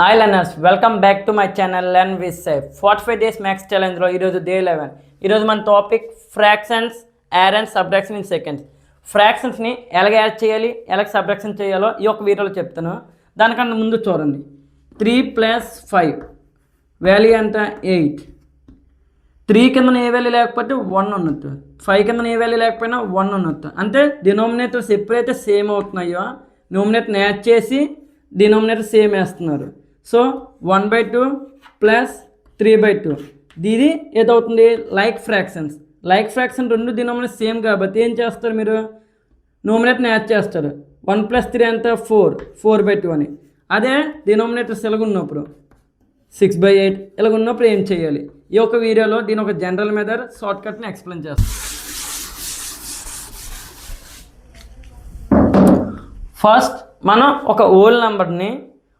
Hi learners, welcome back to my channel learn with safe 45 days maths ఛాలెంజ్లో ఈరోజు day 11. ఈరోజు మన topic fractions, add and subtraction in seconds. ఫ్రాక్షన్స్ని ఎలాగ add చేయాలి, ఎలాగ సబ్ట్రాక్షన్ చేయాలో ఈ యొక్క వీడియోలో చెప్తాను. దానికన్నా ముందు చూడండి, 3 + 5 వాల్యూ ఎంత? 8. 3 కింద ఏ వాల్యూ లేకపోతే 1 ఉన్నట్టు, 5 కింద ఏ వాల్యూ లేకపోయినా 1 ఉన్నట్టు. అంటే డినోమినేటర్స్ ఎప్పుడైతే సేమ్ అవుతున్నాయో న్యూమినేటర్ని యాడ్ చేసి డినోమినేటర్ సేమ్ వేస్తున్నారు. సో 1/2 + 3/2 ఇది ఏదవుతుంది? Like fractions. లైక్ ఫ్రాక్షన్ రెండు డినోమినేటర్ సేమ్ కాబట్టి ఏం చేస్తారు? మీరు న్యూమినేటర్ని యాడ్ చేస్తారు. 1 + 3 ఎంత? 4/2 అని. అదే డినోమినేటర్స్ ఎలాగున్నప్పుడు 6/8 ఇలాగున్నప్పుడు ఏం చేయాలి? ఈ యొక్క వీడియోలో దీని ఒక జనరల్ మెథడ్ షార్ట్కట్ని ఎక్స్ప్లెయిన్ చేస్తాను. ఫస్ట్ మనం ఒక హోల్ నెంబర్ని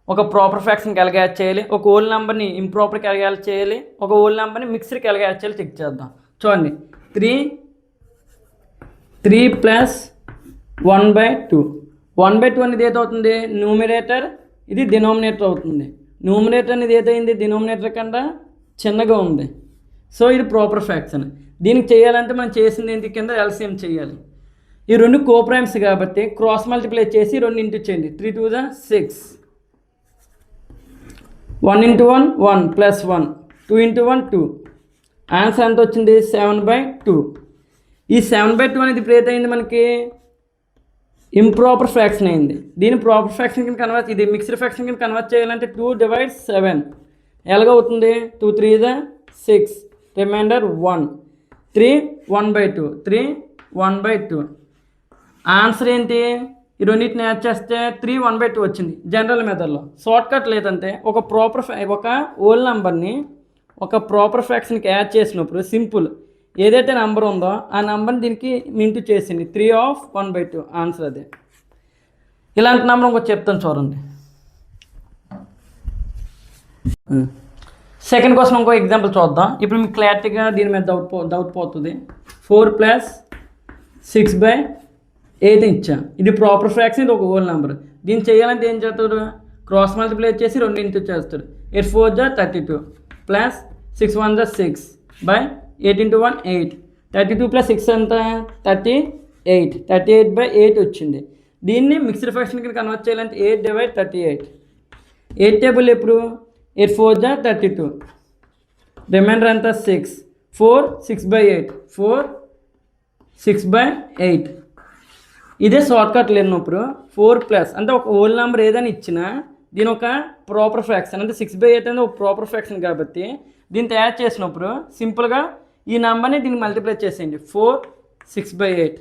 ఒక ప్రాపర్ ఫ్రాక్షన్కి ఎలాగ యాడ్ చేయాలి, ఒక హోల్ నెంబర్ని ఇంప్రాపర్కి ఎలాగ యాడ్ చేయాలి, ఒక హోల్ నెంబర్ని మిక్సర్కి ఎలాగ యాడ్ చేయాలి చెక్ చేద్దాం. చూడండి, 3 + 1/2. 1/2 అనేది ఏదవుతుంది? న్యూమినేటర్, ఇది డినోమినేటర్ అవుతుంది. న్యూమినేటర్ అనేది ఏదైంది? డినోమినేటర్ కన్నా చిన్నగా ఉంది. సో ఇది ప్రాపర్ ఫ్రాక్షన్. దీనికి చేయాలంటే మనం చేసింది ఏంటి? కింద ఎల్సిఎం చేయాలి. ఈ రెండు కోప్రైమ్స్ కాబట్టి క్రాస్ మల్టిప్లై చేసి 2 ఇంటూ చేయండి. 3 × 2 = 6. 1 × 1 1 + 1 2 × 1 2. ఆన్సర్ ఎంత వచ్చింది? 7/2. ఈ 7/2 అనేది ఇప్పుడు ఏదైంది? మనకి ఇంప్రాపర్ ఫ్రాక్షన్ అయింది. దీన్ని ప్రాపర్ ఫ్రాక్షన్ కింద కన్వర్ట్, ఇది మిక్స్డ్ ఫ్రాక్షన్ కింద కన్వర్ట్ చేయాలంటే 2/7 ఎలాగవుతుంది? 2 × 3 = 6, రిమైండర్ 1. 3 1/2, 3 1/2. ఆన్సర్ ఏంటి? ఈ రెండింటిని యాడ్ చేస్తే 3 1/2 వచ్చింది. జనరల్ మెథడ్లో షార్ట్కట్ లేదంటే ఒక హోల్ నెంబర్ని ఒక ప్రాపర్ ఫ్రాక్షన్కి యాడ్ చేసినప్పుడు సింపుల్ ఏదైతే నెంబర్ ఉందో ఆ నెంబర్ని దీనికి ఇంటూ చేసింది. 3/1/2 ఆన్సర్ అదే. ఇలాంటి నెంబర్ ఇంకొక చెప్తాను చూడండి. సెకండ్ క్వశ్చన్ ఇంకో ఎగ్జాంపుల్ చూద్దాం. ఇప్పుడు మీకు క్లారిటీగా దీని మీద డౌట్ పోతుంది. 4 + 6/8 ఇచ్చా. ఇది ప్రాపర్ ఫ్రాక్షన్, ఇది ఒక హోల్ నెంబర్. దీన్ని చేయాలంటే ఏం చేస్తాడు? క్రాస్ మల్టిప్లై చేసి 2 ఇంటూ చేస్తాడు. 8 × 4 = 32 + 6 × 1 = 6/8 × 1 8. 32 + 6 ఎంత? 38. 38/8 వచ్చింది. దీన్ని మిక్స్డ్ ఫ్రాక్షన్ కింద కన్వర్ట్ చేయాలంటే 8/38. 8 టేబుల్ ఎప్పుడు? 8 × 4 = 32. రిమైండర్ ఎంత? 6. 4 6/8. 4 6/8. ఇదే షార్ట్కట్ లేనప్పుడు 4+ అంటే ఒక హోల్ నెంబర్ ఏదైనా ఇచ్చినా దీని ఒక ప్రాపర్ ఫ్రాక్షన్ అంటే 6/8 అనేది ఒక ప్రాపర్ ఫ్రాక్షన్ కాబట్టి దీన్ని తయారు చేసినప్పుడు సింపుల్గా ఈ నెంబర్ని దీన్ని మల్టిప్లై చేసేయండి. 4 6/8.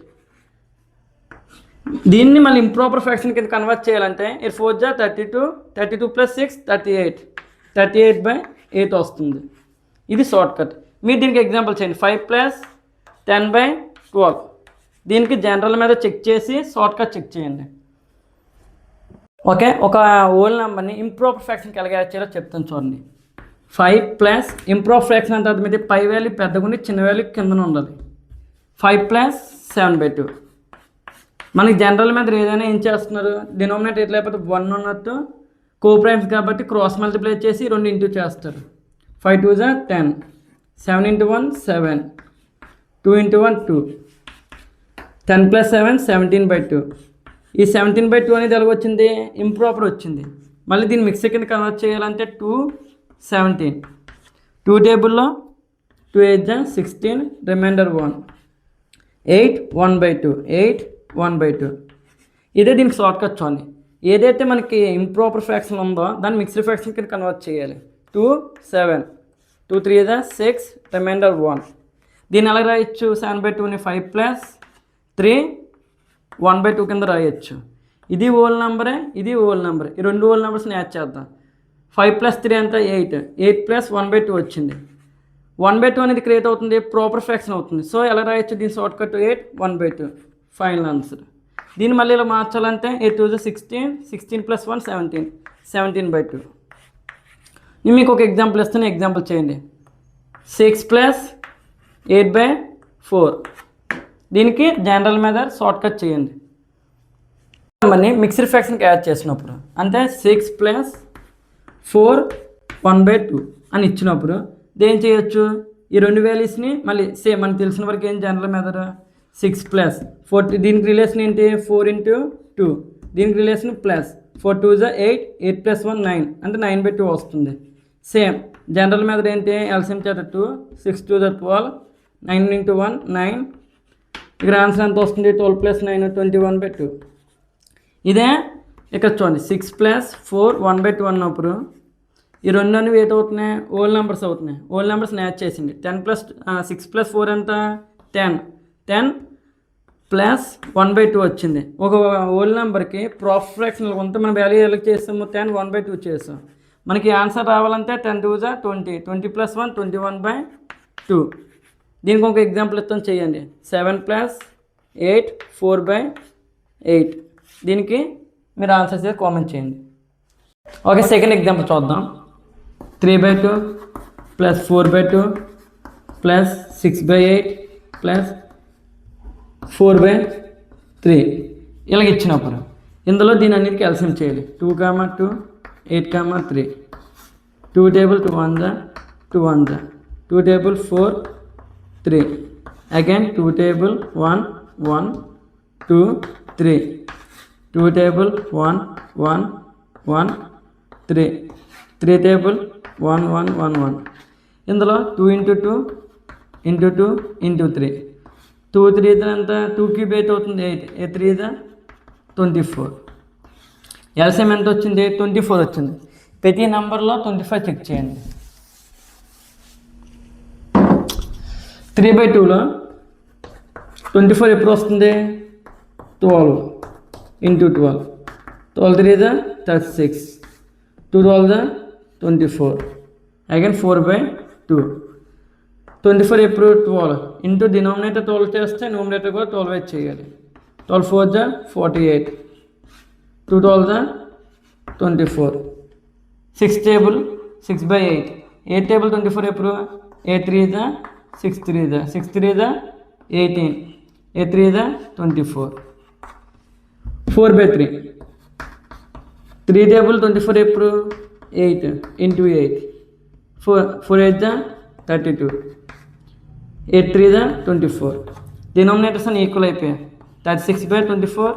దీన్ని మళ్ళీ ఇంప్రాపర్ ఫ్రాక్షన్ కింద కన్వర్ట్ చేయాలంటే 8 × 4 = 32. 32 + 6 38. 38/8 వస్తుంది. ఇది షార్ట్కట్. మీరు దీనికి ఎగ్జాంపుల్ చేయండి. 5 + 10/12. దీనికి జనరల్ మీద చెక్ చేసి షార్ట్కట్ చెక్ చేయండి. ఓకే, ఒక హోల్ నెంబర్ని ఇంప్రాపర్ ఫ్రాక్షన్కి ఎలాగ యాడ్ చేయాలో చెప్తాను చూడండి. 5 + ఇంప్రాపర్ ఫ్రాక్షన్ అంటే అర్థమైతే పై వాల్యూ పెద్దగా ఉండి చిన్న వాల్యూ కిందన ఉండాలి. 5 + 7/2. మనకి జనరల్ మీద ఏదైనా ఏం చేస్తున్నారు? డినోమినేటర్ ఎట్లా లేకపోతే 1 ఉన్నట్టు కోప్రైమ్స్ కాబట్టి క్రాస్ మల్టిప్లై చేసి 2 ఇంటూ చేస్తారు. 5 × 2 = 10. 7 × 1 7. 2 × 1 2. 10 + 7 17/2. ఈ 17/2 అనేది ఎలాగ వచ్చింది? ఇంప్రాపర్ వచ్చింది. మళ్ళీ దీన్ని మిక్సర్ కింద కన్వర్ట్ చేయాలంటే 2 17. 2 టేబుల్లో 2 × 8 = 16, రిమైండర్ 1. 8 1/2. 8 1/2. ఇదే దీనికి షార్ట్కట్ చూడండి. ఏదైతే మనకి ఇంప్రాపర్ ఫ్రాక్షన్ ఉందో దాన్ని మిక్స్డ్ ఫ్రాక్షన్ కింద కన్వర్ట్ చేయాలి. 2 7. 2 3 = 6, రిమైండర్ 1. దీన్ని ఎలా రాయొచ్చు? 7/2ని 5 + 3 1/2 కింద రాయొచ్చు. ఇది హోల్ నెంబరే, ఇది హోల్ నెంబర్. ఈ రెండు హోల్ నెంబర్స్ని యాడ్ చేద్దాం. 5 + 3 ఎంత? 8. 8 + 1/2 వచ్చింది. 1/2 అనేది క్రియేట్ అవుతుంది, ప్రాపర్ ఫ్రాక్షన్ అవుతుంది. సో ఎలా రాయొచ్చు? దీని షార్ట్కట్ 8 1/2 ఫైనల్ ఆన్సర్. దీన్ని మళ్ళీ ఇలా మార్చాలంటే 8 × 2 = 16. 16 + 1 17. 17/2. నేను మీకు ఒక ఎగ్జాంపుల్ ఇస్తాను, ఎగ్జాంపుల్ చేయండి. 6 + 8/4. దీనికి జనరల్ మెథడ్ షార్ట్కట్ చేయండి. నెంబర్ని మిక్స్డ్ ఫ్రాక్షన్కి యాడ్ చేసినప్పుడు అంటే 6 + 4 1/2 అని ఇచ్చినప్పుడు ఏం చేయొచ్చు, ఈ రెండు వాల్యూస్ని మళ్ళీ సేమ్ మనకు తెలిసిన వరకు ఏం జనరల్ మెథడ్ 6 ప్లస్ 4, దీనికి రిలేషన్ ఏంటి 4 × 2, దీనికి రిలేషన్ ప్లస్ 4 2 = 8, 8 + 1 9 అంటే 9/2 వస్తుంది. సేమ్ జనరల్ మెథడ్ ఏంటి, ఎల్సిఎం చేత 2, 6 2 = 12, 9 × 1 9, ఇక్కడ ఆన్సర్ ఎంత వస్తుంది 12 + 9 21/2. ఇదే ఇక్కడ చూడండి 6 + 4 1/2 అన్నప్పుడు ఈ రెండు అనేవి ఏటవుతున్నాయి, ఓల్ నెంబర్స్ అవుతున్నాయి. ఓల్ నెంబర్స్ మ్యాచ్ చేసింది. 6 + 4 ఎంత 10, 10 + 1/2 వచ్చింది. ఒక ఓల్ నెంబర్కి ప్రాపర్ ఫ్రాక్షన్ కొంత మనం వాల్యూ ఎలా చేస్తాము 10 1/2 చేస్తాం. మనకి ఆన్సర్ రావాలంటే 10 2 = 20, 20 + 1 21/2. దీనికి ఒక ఎగ్జాంపుల్ ఇస్తాను చేయండి. 7 + 8 4/8. దీనికి మీరు ఆన్సర్స్ కామెంట్ చేయండి. ఓకే, సెకండ్ ఎగ్జాంపుల్ చూద్దాం. 3/2 + 4/2 + 6/8 + 4/3 ఇలాగ ఇచ్చినప్పుడు ఇందులో దీని అన్నిటికీ ఎల్సిఎం చేయాలి. 2, 2 8, 3. 2 table 2 1 2 1 2 table 4 3, again 2 table 1 1 2 3, 2 table 1 1 1 3, 3 table 1 1 1 1. ఇందులో 2 × 2 × 2 × 3, 2 3 ఎంత 2 3 8 అవుతుంది 8, 8 3 24. ఎల్సిఎం ఎంత వచ్చింది 24 వచ్చింది. ప్రతి నెంబర్లో 25 చెక్ చేయండి. 3/2లో 24 ఎప్పుడు వస్తుంది 12 × 12, 12 3 36, 2 12 24, అగైన్ 4/2. 24 ఎప్పుడు 12 ఇంటూ డినామినేటర్ 12 చేస్తే న్యూమినేటర్ కూడా 12 చేయాలి. 12 4 48, 2 12 24. 6 టేబుల్ 6/8, 8 టేబుల్ 24 ఎప్పుడు 8 3 6 3 6 3 18, 8 3 24. 4/3, 3 టేబుల్ 24 ఎప్పుడు 8 × 8, 4 8 32, 8 3 24. డినామినేటర్స్ అని ఈక్వల్ అయిపోయాయి. 36/24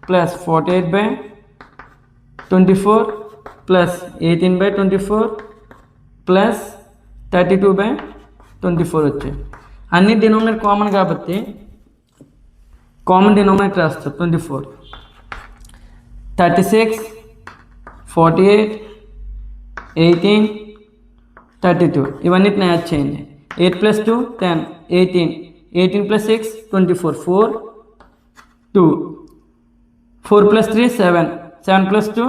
+ 48/24 + 18/24 + 32/24 వచ్చాయి. అన్ని డినామినేటర్ కామన్ కాబట్టి కామన్ డినామినేటర్ రాస్తారు 24. 36 48 18 32 ఇవన్నిటిని యాడ్ చేయండి. 8 + 2 10, 18, 18 + 6 24, 4 2, 4 + 3 7, 7 + 2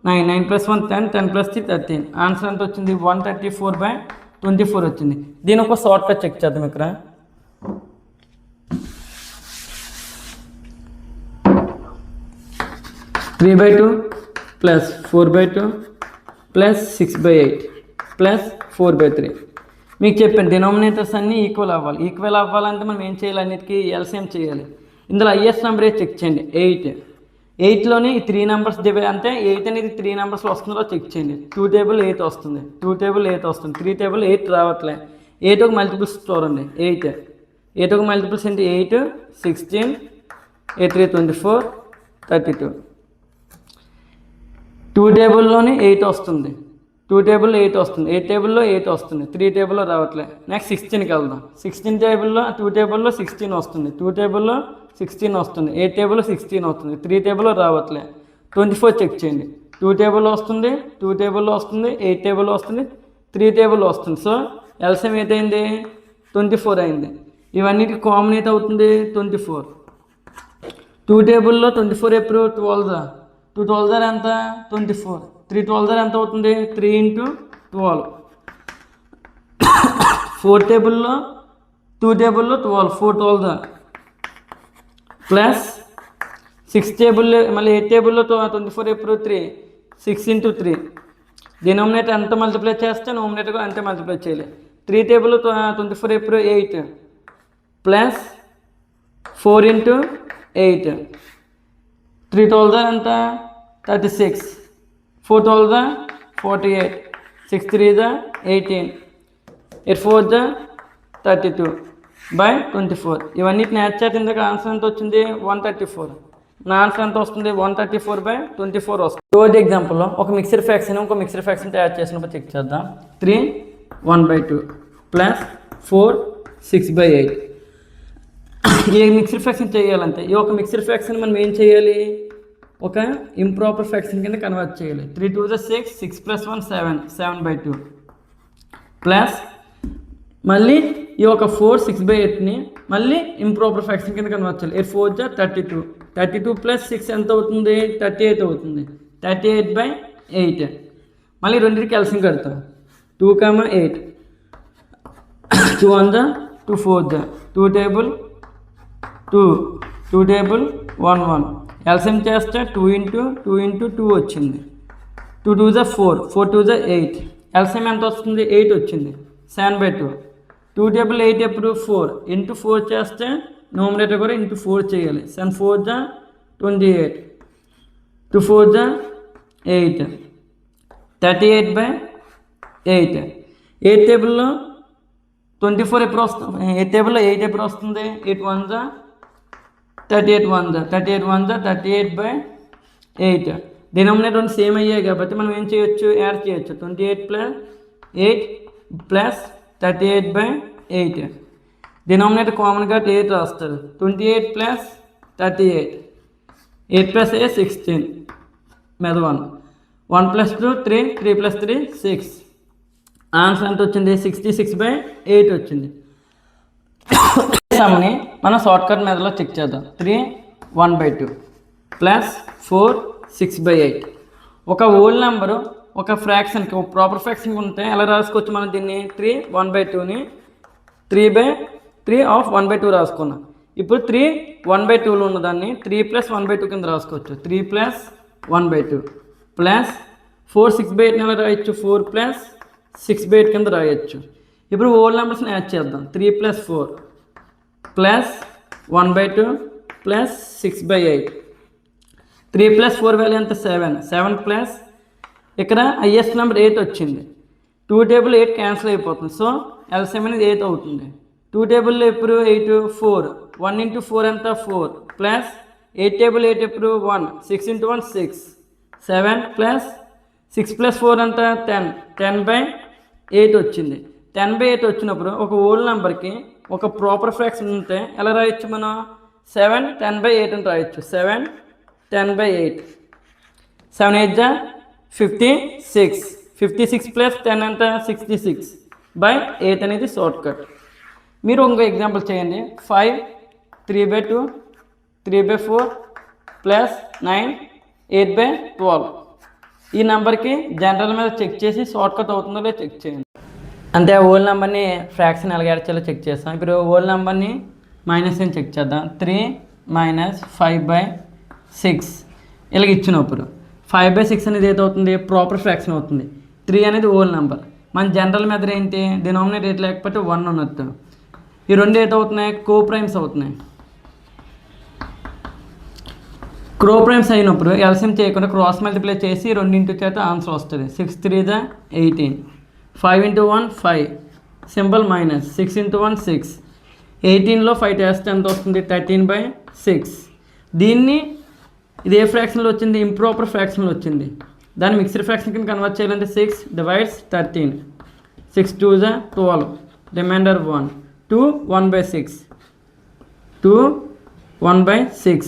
9, 9 + 1 10, 10 + 3 13. ఆన్సర్ ఎంత వచ్చింది 134/24 వచ్చింది. దీని ఒక షార్ట్ కట్ చెక్ చేద్దాం. ఇక్కడ 3/2 + 4/2 + 6/8 + 4/3. మీకు చెప్పాను డినామినేటర్స్ అన్నీ ఈక్వల్ అవ్వాలి. ఈక్వల్ అవ్వాలంటే మనం ఏం చేయాలి, అన్నిటికీ ఎల్సిఎం చేయాలి. ఇందులో హైయెస్ట్ నెంబర్ చెక్ చేయండి 8. 8లోని ఈ 3 నెంబర్స్ డివైడ్ అంటే 8 అనేది 3 నెంబర్స్లో వస్తుందో చెక్ చేయండి. 2 టేబుల్ 8 వస్తుంది, 2 టేబుల్ 8 వస్తుంది, 3 టేబుల్ 8 రావట్లే. 8 ఒక మల్టిపుల్స్ చూడండి 8. 8 ఒక మల్టిపుల్స్ ఏంటి 8 16, 8 3 24 32. 2 టేబుల్లోని 8 వస్తుంది, 2 టేబుల్లో 8 వస్తుంది, 8 టేబుల్లో 8 వస్తుంది, 3 టేబుల్లో రావట్లే. నెక్స్ట్ 16కి వెళ్దాం. 16 టేబుల్లో 2 టేబుల్లో 16 వస్తుంది, 2 టేబుల్లో 16 వస్తుంది, 8 టేబుల్లో 16 వస్తుంది, 3 టేబుల్లో రావట్లే. 24 చెక్ చేయండి. 2 టేబుల్లో వస్తుంది, 2 టేబుల్లో వస్తుంది, 8 టేబుల్లో వస్తుంది, 3 టేబుల్లో వస్తుంది. సో ఎల్సిఎం ఏదైంది 24 అయింది. ఇవన్నిటికి కామన్ అయితే అవుతుంది 24. 2 టేబుల్లో 24 ఎప్పుడు 12 2 12 ఎంత 24, 3 12 ఎంత అవుతుంది 3 × 12. 4 టేబుల్లో 2 టేబుల్లో 12 4 12 ప్లస్ 6 టేబుల్ మళ్ళీ 8 టేబుల్లో 24 ఎప్పుడు 3 6 × 3. డినామినేటర్ ఎంత మల్టిప్లై చేస్తే నోమినేటర్ అంతే మల్టిప్లై చేయాలి. 3 టేబుల్లో 24 ఎప్పుడు 8 ప్లస్ 4 × 8, 3 12 ఎంత 36, 4 12 48, 6 3 the 18, 8 4 the 32 by 24. ఇవన్నిటిని యాడ్ చేస్తే ఇందుకు ఆన్సర్ ఎంత వచ్చింది 134. నా ఆన్సర్ ఎంత వస్తుంది 134 by 24 వస్తుంది. థర్డ్ ఎగ్జాంపుల్లో ఒక మిక్సర్ ఫ్రాక్షన్ ఇంకో మిక్సర్ ఫ్రాక్షన్ యాడ్ చేసినప్పుడు చెక్ చేద్దాం. 3 1/2 ప్లస్ 4 6/8. ఈ మిక్సర్ ఫ్రాక్షన్ చేయాలంటే ఈ ఒక మిక్సర్ ఫ్రాక్షన్ మనం ఏం చేయాలి, ఒక ఇంప్రాపర్ ఫ్రాక్షన్ కింద కన్వర్ట్ చేయాలి. 3 2 the 6, 6 plus 1 7, 7/2 ప్లస్ మళ్ళీ ఈ ఒక 4 6/8ని మళ్ళీ ఇంప్రాపర్ ఫ్రాక్షన్ కింద కన్వర్ట్ చేయాలి. 8 4 the 32, 32 plus 6 ఎంత అవుతుంది 38 అవుతుంది. 38/8 మళ్ళీ రెండింటికి ఎల్సిఎం కడతాం. 2 8, 2 1 the 2 4 the 2 table 2, 2 table 1 1. LCM చేస్తే 2 into 2 వచ్చింది. 2 2 the 4, 4 2 the 8. ఎల్సిఎం ఎంత వస్తుంది 8 వచ్చింది. 7/2. 2 table 8 ఎప్పుడు 4 into 4 చేస్తే న్యూమరేటర్ కూడా into 4 చేయాలి. 7 4 the 28, 2 4 the 8, 38/8. 8 టేబుల్లో 24 ఎప్పుడు వస్తుంది, 8 టేబుల్లో 8 ఎప్పుడు వస్తుంది 8 1 the 38 1 the 38 1 the 38/8. డినామినేటర్ రెండు సేమ్ అయ్యాయి కాబట్టి మనం ఏం చేయొచ్చు, యాడ్ చేయొచ్చు. 28 plus 8 plus 38/8. డినామినేటర్ కామన్గా 8 రాస్తారు. 28 plus 38, 8 plus 8 16, మీద 1 1 plus 2 3, 3 plus 3 6. ఆన్సర్ ఎంత వచ్చింది 66/8 వచ్చింది. సమ్ని మనం షార్ట్కట్ మెథడ్లో చెక్ చేద్దాం. 3 1/2 ప్లస్ 4 6/8. ఒక హోల్ నెంబరు ఒక ఫ్రాక్షన్కి ఒక ప్రాపర్ ఫ్రాక్షన్కి ఉంటే ఎలా రాసుకోవచ్చు మనం దీన్ని, 3 1/2ని 3/3 ఆఫ్ 1/2 రాసుకున్నాం. ఇప్పుడు 3 1/2లో ఉన్నదాన్ని 3 + 1/2 కింద రాసుకోవచ్చు. 3 + 1/2 ప్లస్ 4 6/8 ఎలా రాయొచ్చు, 4 + 6/8 కింద రాయొచ్చు. ఇప్పుడు హోల్ నెంబర్స్ని యాడ్ చేద్దాం. 3 + 4 ప్లస్ 1/2 ప్లస్ 6/8. 3 + 4 వాల్యూ ఎంత 7, 7 ప్లస్ ఇక్కడ హైయెస్ట్ నెంబర్ 8 వచ్చింది. 2 table 8 క్యాన్సిల్ అయిపోతుంది. సో ఎల్సిఎం అనేది 8 అవుతుంది. 2 table ఎప్పుడు 8 4, 1 into 4 ఎంత 4 ప్లస్ 8 table 8 ఎప్పుడు 1, 6 into 1 6, 7 ప్లస్ 6 + 4 ఎంత 10, 10/8 వచ్చింది. 10/8 వచ్చినప్పుడు ఒక హోల్ నెంబర్కి ఒక ప్రాపర్ ఫ్రాక్షన్ ఉంటే ఎలా రాయొచ్చు మనం, 7 10/8 అని రాయొచ్చు. 7 10/8, 7 8 the 56, 56 plus 10 ఎంత 66/8 అనేది షార్ట్ కట్. మీరు ఇంకో ఎగ్జాంపుల్ చేయండి. 5 3/2, 3/4 ప్లస్ 9 8/12. ఈ నెంబర్కి జనరల్ మీద చెక్ చేసి షార్ట్ కట్ అవుతుందో లేదో చెక్ చేయండి. అంతే హోల్ నెంబర్ని ఫ్రాక్షన్ ఎలా యాడ్ చేయాలో చెక్ చేస్తాం. ఇప్పుడు హోల్ నెంబర్ని మైనస్ అని చెక్ చేద్దాం. 3 - 5/6 ఇలాగ ఇచ్చినప్పుడు 5/6 అనేది ఏదవుతుంది ప్రాపర్ ఫ్రాక్షన్ అవుతుంది. 3 అనేది హోల్ నెంబర్. మన జనరల్ మెథడ్ ఏంటి, డినామినేటర్ ఎయిట్ లేకపోతే 1 ఉన్నట్టు. ఈ రెండు ఏదవుతున్నాయి కో ప్రైమ్స్ అవుతున్నాయి. క్రో ప్రైమ్స్ అయినప్పుడు ఎల్సిఎం చేయకుండా క్రాస్ మల్టిప్లై చేసి రెండింటి చేత ఆన్సర్ వస్తుంది. 6 3 the 18, 5 into 1 5, symbol minus, 6 into 1 6. 18లో 5 వేస్తే ఎంత వస్తుంది 13/6. దీన్ని ఇది ఏ ఫ్రాక్షన్లో వచ్చింది, ఇంప్రాపర్ ఫ్రాక్షన్లో వచ్చింది. దాన్ని మిక్స్డ్ ఫ్రాక్షన్ కింద కన్వర్ట్ చేయాలంటే 6 divides 13, 6 2 the 12, reminder 1, 2 1/6, 2 1/6,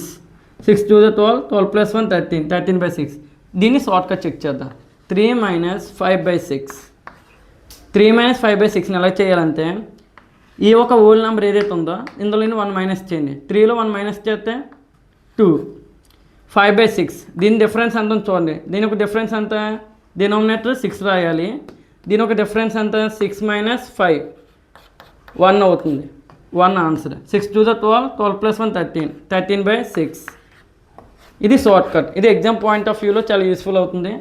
6 2 the 12, 12 plus 1 13, 13/6. దీన్ని షార్ట్కట్ చెక్ చేద్దాం. 3 - 5/6. 3 - 5/6ని ఎలా చేయాలంటే ఈ ఒక హోల్ నెంబర్ ఏదైతే ఉందో ఇందులో 1 మైనస్ చేయండి. 3లో 1 మైనస్ చేస్తే 2, 5/6. దీని డిఫరెన్స్ ఎంత చూడండి. దీని ఒక డిఫరెన్స్ ఎంత, డినామినేటర్ 6 రాయాలి. దీని ఒక డిఫరెన్స్ ఎంత 6 - 5 1 అవుతుంది. 1 ఆన్సర్. 6 2 the 12, 12 plus 1 13, 13/6. ఇది షార్ట్ కట్. ఇది ఎగ్జామ్ పాయింట్ ఆఫ్ వ్యూలో చాలా యూస్ఫుల్ అవుతుంది.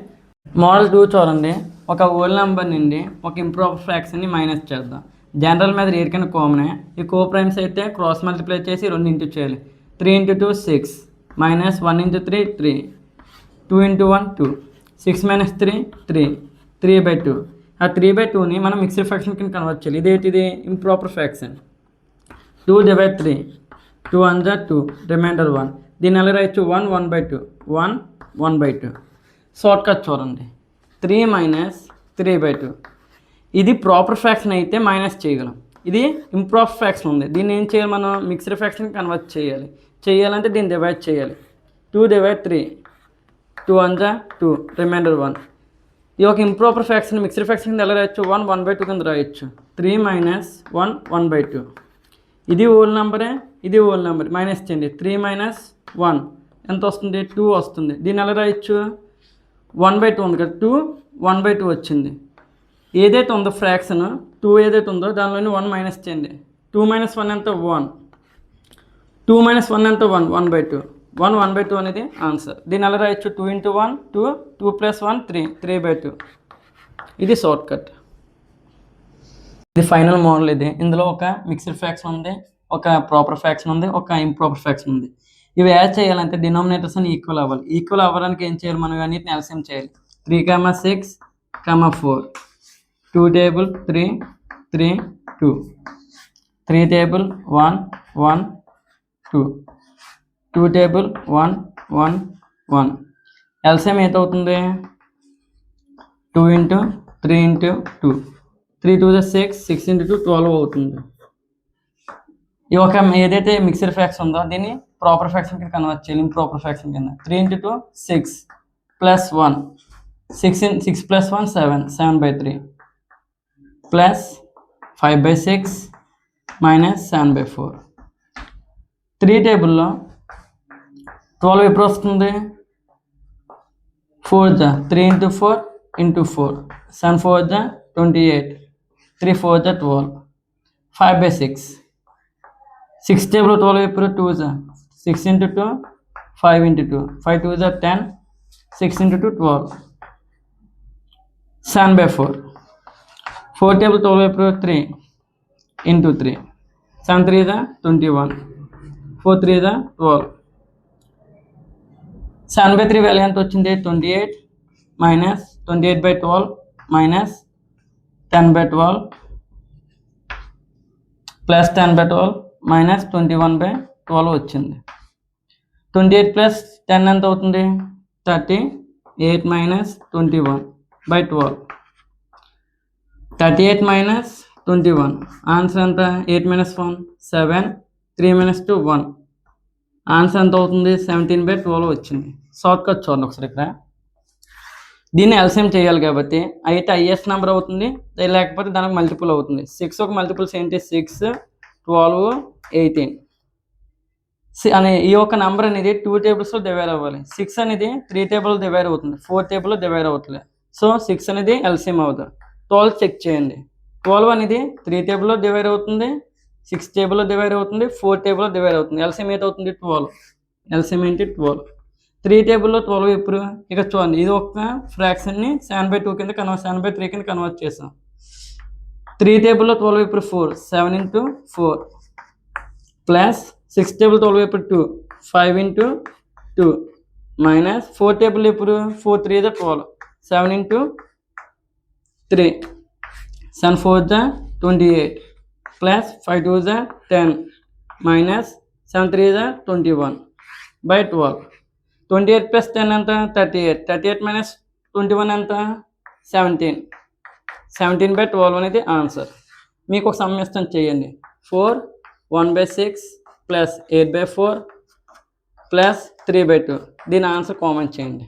మోడల్ 2 చూడండి. ఒక హోల్ నెంబర్ నుండి ఒక ఇంప్రాపర్ ఫ్రాక్షన్ని మైనస్ చేద్దాం. జనరల్ మీద ఏడికైనా కామనే. ఈ కో ప్రైమ్స్ అయితే క్రాస్ మల్టిప్లై చేసి 2 ఇంటూ చేయాలి. 3 into 2 6, -1 into 3 3, 2 into 1 2, 6 - 3 3, 3/2. ఆ 3/2ని మనం మిక్స్డ్ ఫ్రాక్షన్ కింద కన్వర్ట్ చేయాలి. ఇదేంటిది ఇంప్రాపర్ ఫ్రాక్షన్. 2/3 2 1 2 రిమైండర్ 1. దీన్ని ఎలా రాయొచ్చు 1/2 1/2. షార్ట్ కట్ చూడండి 3 - 3/2. ఇది ప్రాపర్ ఫ్రాక్షన్ అయితే మైనస్ చేయగలం. ఇది ఇంప్రాపర్ ఫ్రాక్షన్ ఉంది. దీన్ని ఏం చేయాలి మనం మిక్స్డ్ ఫ్రాక్షన్ కన్వర్ట్ చేయాలంటే దీన్ని డివైడ్ చేయాలి. 2/3 2 1 2 రిమైండర్ 1. ఈ ఒక ఇంప్రాపర్ ఫ్రాక్షన్ మిక్స్డ్ ఫ్రాక్షన్ కింద ఎలా రాయొచ్చు 1/2 కింద రాయొచ్చు. 3 - 1 1/2. ఇది హోల్ నెంబరే, ఇది హోల్ నెంబర్. మైనస్ చేయండి. 3 - 1 ఎంత వస్తుంది 2 వస్తుంది. దీన్ని ఎలా రాయొచ్చు 1/2 ఉంది కదా 2 1/2 వచ్చింది. ఏదైతే ఉందో ఫ్రాక్షన్ 2 ఏదైతే ఉందో దానిలోని 1 మైనస్ చేయండి. 2 - 1 ఎంత 1. 2 - 1 ఎంత 1/2. 1/2 అనేది ఆన్సర్. దీన్ని ఎలా రాయొచ్చు 2 × 1 2 2 + 1 3 3/2. ఇది షార్ట్ కట్. ఇది ఫైనల్ మోడల్. ఇది ఇందులో ఒక మిక్స్డ్ ఫ్రాక్షన్ ఉంది, ఒక ప్రాపర్ ఫ్రాక్షన్ ఉంది, ఒక ఇంప్రాపర్ ఫ్రాక్షన్ ఉంది. ఇవి యాడ్ చేయాలంటే డినామినేటర్స్ అని ఈక్వల్ అవ్వాలి. ఈక్వల్ అవ్వడానికి ఏం చేయాలి మనం అన్నిటిని ఎల్సిఎం చేయాలి. 3, 6, 4 2 టేబుల్ 3 3 2 3 టేబుల్ 1 1 2 2 టేబుల్ 1 1 1. ఎల్సిఎం ఎంత అవుతుంది 2 × 3 × 2 3 2 6 6 × 2 12 అవుతుంది. ఈ ఒక ఏదైతే మిక్స్డ్ ఫ్రాక్షన్ ఉందో దీన్ని ప్రాపర్ ఫ్రాక్షన్ కింద కన్వర్ట్ చేయాలి. ఇంప్రాపర్ ఫ్రాక్షన్ కింద 3 × 2 6 + 1 6 + 1 7 7/3 ప్లస్ 5/6 - 7/4. 3 టేబుల్లో 12 ఎప్పుడు వస్తుంది 4 3 × 4 × 4 7 4 28 3 4 12 5/6. 6 టేబుల్ 12 ఎప్పుడు 2 6 × 2 5 × 2 5 2 10 6 × 2 12 7/4. 4 టేబుల్ 12 ఎప్పుడు 3 × 3 7 3 21 4 3 12. 7/3 వాల్యూ ఎంత వచ్చింది 28 - 28/12 - 10/12 ప్లస్ 10/12 - 21/12 వచ్చింది. 28 + 10 ఎంత అవుతుంది 38 - 21/12 38 - 21. ఆన్సర్ ఎంత 8 - 1 7 3 - 2 1. ఆన్సర్ ఎంత అవుతుంది 17/12 వచ్చింది. షార్ట్ కట్ చూడండి ఒకసారి. ఇక్కడ దీన్ని ఎల్సిఎం చేయాలి కాబట్టి అయితే హైయెస్ట్ నెంబర్ అవుతుంది, లేకపోతే దానికి మల్టిపుల్ అవుతుంది. 6 ఒక మల్టిపుల్స్ ఏంటి 6 12 18 అనే ఈ యొక్క నెంబర్ అనేది 2 టేబుల్స్లో డివైడ్ అవ్వాలి. 6 అనేది 3 టేబుల్లో డివైడ్ అవుతుంది, 4 టేబుల్లో డివైడ్ అవుతుంది. సో 6 అనేది ఎల్సిఎం అవుతుంది. 12 చెక్ చేయండి. 12 అనేది 3 టేబుల్లో డివైడ్ అవుతుంది, 6 టేబుల్లో డివైడ్ అవుతుంది, 4 టేబుల్లో డివైడ్ అవుతుంది. ఎల్సిఎం ఏది అవుతుంది 12. ఎల్సిఎం ఏంటి 12. 3 టేబుల్లో 12 ఎప్పుడు ఇక చూడండి ఇది ఒక ఫ్రాక్షన్ని 7/2 కింద 7/3 కింద కన్వర్ట్ చేసాం. 3 టేబుల్లో 12 ఎప్పుడు 4 7 × 4 ప్లస్ 6 టేబుల్ 12 ఎప్పుడు 2 5 × 2 మైనస్ 4 టేబుల్ ఎప్పుడు 4 3 12 7 × 3 7 4 28 ప్లస్ 5 2 10 మైనస్ 7 3 21/12. 28 + 10 ఎంత 38 38 - 21 ఎంత 17 17/12 అనేది ఆన్సర్. మీకు ఒక సమ్మిష్టం చేయండి 4 1/6 ప్లస్ 8/4 ప్లస్ 3/2. దీని ఆన్సర్ కామెంట్ చేయండి.